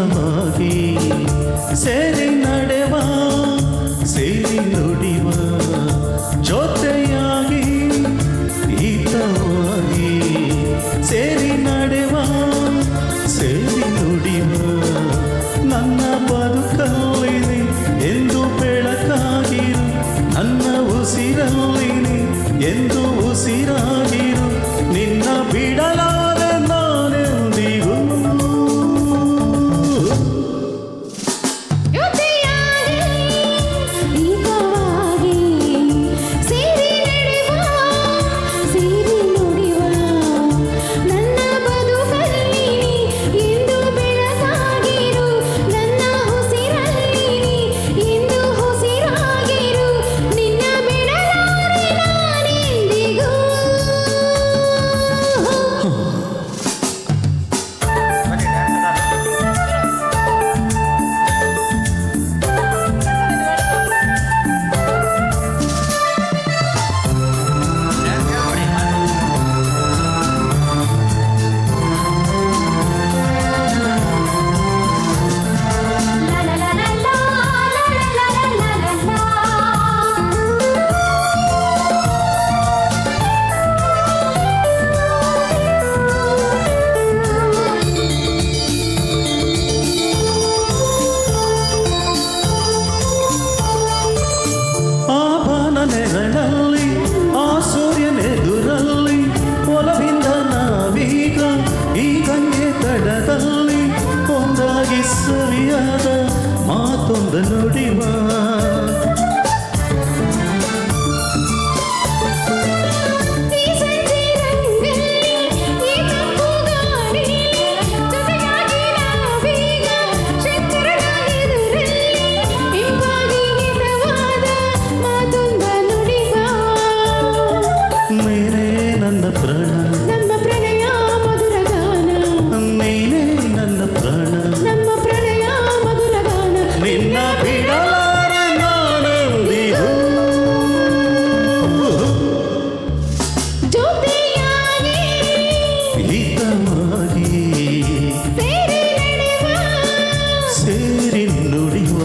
ಹಿತವಾಗಿ ಸೇರಿ ನಡೆವ ಸೇರಿ ನುಡಿವ ಜೊತೆಯಾಗಿ ಹಿತವಾಗಿ ಸೇರಿ ನಡೆವ ಸೇರಿ ನುಡಿವ ನನ್ನ ಬದುಕಲ್ಲಿದೆ ಎಂದು ಬೆಳಕಾಗಿರು ನನ್ನ ಉಸಿರಲ್ಲಿದೆ ಎಂದು ಉಸಿರಾಗಿರು ನಿನ್ನ ಬಿಡಲಾರೆ ನಾನೆಂದಿಗೂ ನೆರಳಲ್ಲಿ ಆ ಸೂರ್ಯನೆದುರಲ್ಲಿ ಒಲವಿಂದ ನಾವೀಗ ಈ ಗಂಗೆ ತಡದಲ್ಲಿ ಒಂದಾಗಿ ಸರಿಯಾದ ಮಾತೊಂದು ನುಡಿವ ನಮ್ಮ ಪ್ರಣಯ ಮಧುರ ಗಾನ ನೀನೇ ನನ್ನ ಪ್ರಾಣ ನಮ್ಮ ಪ್ರಣಯ ಮಧುರ ಗಾನ ನಿನ್ನ ಬಿಡಲಾರೆ ನಾನೆಂದಿಗೂ ಜೊತೆಯಾಗಿ ಹಿತವಾಗಿ ಸೇರಿ ನುಡಿವ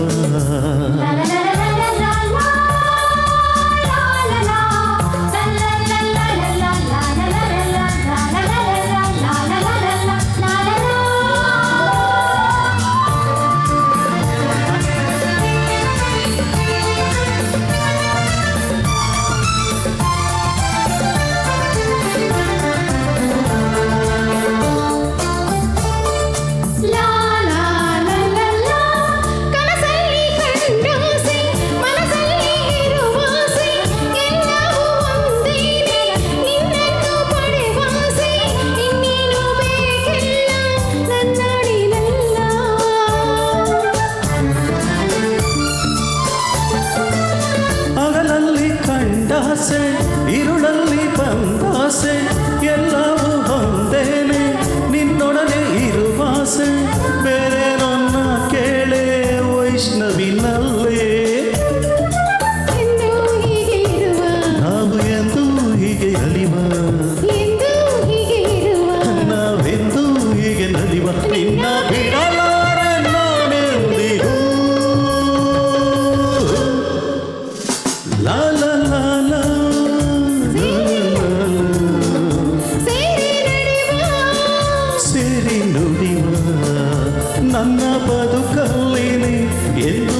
ಕಂಡಾಸೆ ಇರುಳಲ್ಲಿ ಬಂದಾಸೆ ಎಲ್ಲವೂ ಹೊಂದೇನೆ ನಿನ್ನೊಡನೆ ಇರುವಾಸೆ ಬೇರೆ ನನ್ನ ಕೇಳೆ ವೈಷ್ಣವಿನಲ್ಲೇ ನಾವು ಎಂದು ಹೀಗೆ ಅಲಿವ ನಾವೆಂದು ಹೀಗೆ ನಲಿವ ನಿನ್ನ ಬಿಡಲಾರೆ ನಾನೆಂದಿಗೂ ಲಾ ಲಾ ಲಾ ಲಾ ಸೇರಿ ನುಡಿವ ನನ್ನ ಬದುಕಲ್ಲಿದೆ ಎಂದು